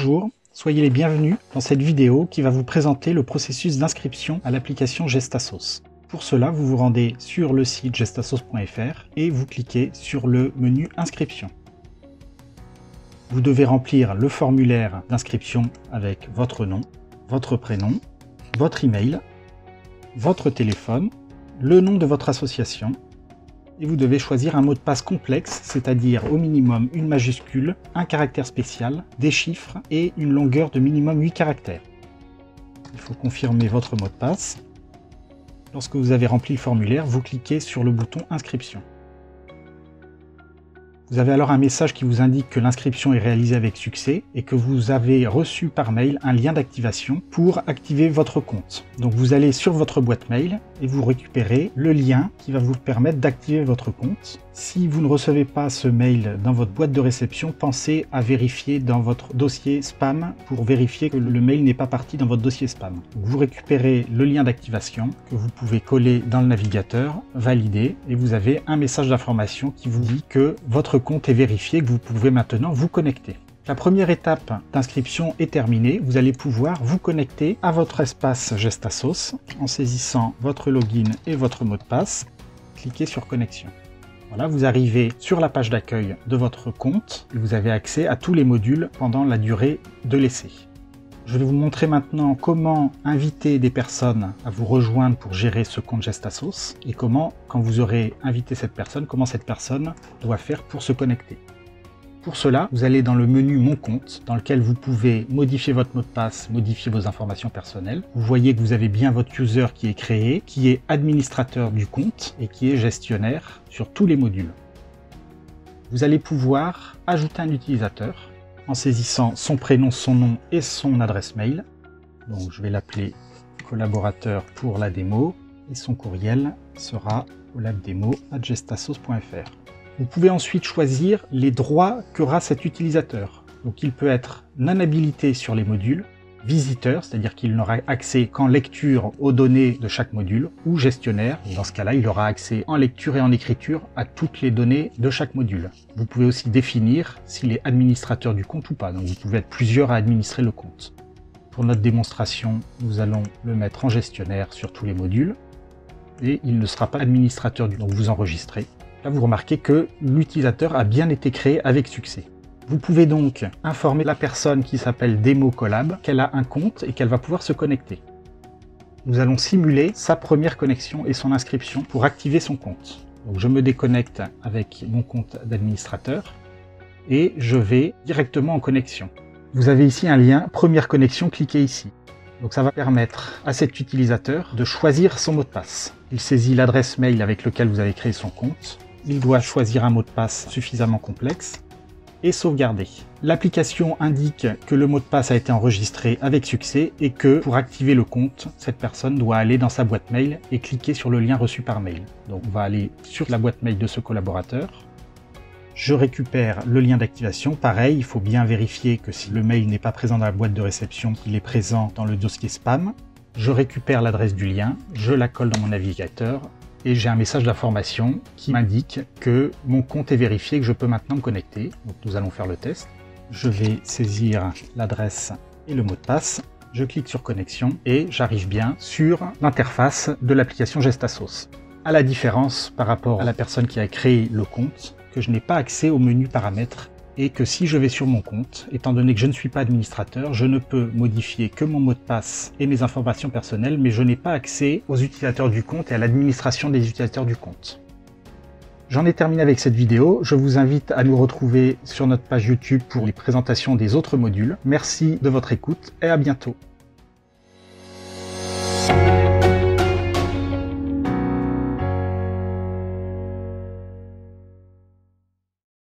Bonjour, soyez les bienvenus dans cette vidéo qui va vous présenter le processus d'inscription à l'application Gestasos. Pour cela, vous vous rendez sur le site gestasos.fr et vous cliquez sur le menu Inscription. Vous devez remplir le formulaire d'inscription avec votre nom, votre prénom, votre email, votre téléphone, le nom de votre association, et vous devez choisir un mot de passe complexe, c'est-à-dire au minimum une majuscule, un caractère spécial, des chiffres et une longueur de minimum 8 caractères. Il faut confirmer votre mot de passe. Lorsque vous avez rempli le formulaire, vous cliquez sur le bouton Inscription. Vous avez alors un message qui vous indique que l'inscription est réalisée avec succès et que vous avez reçu par mail un lien d'activation pour activer votre compte. Donc vous allez sur votre boîte mail et vous récupérez le lien qui va vous permettre d'activer votre compte. Si vous ne recevez pas ce mail dans votre boîte de réception, pensez à vérifier dans votre dossier spam pour vérifier que le mail n'est pas parti dans votre dossier spam. Donc vous récupérez le lien d'activation que vous pouvez coller dans le navigateur, valider, et vous avez un message d'information qui vous dit que votre compte est vérifié, que vous pouvez maintenant vous connecter. La première étape d'inscription est terminée. Vous allez pouvoir vous connecter à votre espace Gestasos en saisissant votre login et votre mot de passe. Cliquez sur Connexion. Voilà, vous arrivez sur la page d'accueil de votre compte et vous avez accès à tous les modules pendant la durée de l'essai. Je vais vous montrer maintenant comment inviter des personnes à vous rejoindre pour gérer ce compte Gestasos et comment, quand vous aurez invité cette personne, comment cette personne doit faire pour se connecter. Pour cela, vous allez dans le menu Mon compte, dans lequel vous pouvez modifier votre mot de passe, modifier vos informations personnelles. Vous voyez que vous avez bien votre user qui est créé, qui est administrateur du compte et qui est gestionnaire sur tous les modules. Vous allez pouvoir ajouter un utilisateur en saisissant son prénom, son nom et son adresse mail. Donc je vais l'appeler collaborateur pour la démo et son courriel sera collabdemo@gestasos.fr. Vous pouvez ensuite choisir les droits qu'aura cet utilisateur. Donc il peut être non habilité sur les modules, visiteur, c'est-à-dire qu'il n'aura accès qu'en lecture aux données de chaque module, ou gestionnaire. Dans ce cas-là, il aura accès en lecture et en écriture à toutes les données de chaque module. Vous pouvez aussi définir s'il est administrateur du compte ou pas. Donc vous pouvez être plusieurs à administrer le compte. Pour notre démonstration, nous allons le mettre en gestionnaire sur tous les modules et il ne sera pas administrateur du compte. Donc vous enregistrez. Là, vous remarquez que l'utilisateur a bien été créé avec succès. Vous pouvez donc informer la personne qui s'appelle Demo Collab qu'elle a un compte et qu'elle va pouvoir se connecter. Nous allons simuler sa première connexion et son inscription pour activer son compte. Donc je me déconnecte avec mon compte d'administrateur et je vais directement en connexion. Vous avez ici un lien Première connexion, cliquez ici. Donc ça va permettre à cet utilisateur de choisir son mot de passe. Il saisit l'adresse mail avec laquelle vous avez créé son compte. Il doit choisir un mot de passe suffisamment complexe et sauvegarder. L'application indique que le mot de passe a été enregistré avec succès et que pour activer le compte, cette personne doit aller dans sa boîte mail et cliquer sur le lien reçu par mail. Donc on va aller sur la boîte mail de ce collaborateur. Je récupère le lien d'activation. Pareil, il faut bien vérifier que si le mail n'est pas présent dans la boîte de réception, qu'il est présent dans le dossier spam. Je récupère l'adresse du lien, je la colle dans mon navigateur et j'ai un message d'information qui m'indique que mon compte est vérifié et que je peux maintenant me connecter. Donc nous allons faire le test. Je vais saisir l'adresse et le mot de passe. Je clique sur connexion et j'arrive bien sur l'interface de l'application Gestasos. À la différence par rapport à la personne qui a créé le compte, que je n'ai pas accès au menu paramètres et que si je vais sur mon compte, étant donné que je ne suis pas administrateur, je ne peux modifier que mon mot de passe et mes informations personnelles, mais je n'ai pas accès aux utilisateurs du compte et à l'administration des utilisateurs du compte. J'en ai terminé avec cette vidéo. Je vous invite à nous retrouver sur notre page YouTube pour les présentations des autres modules. Merci de votre écoute et à bientôt.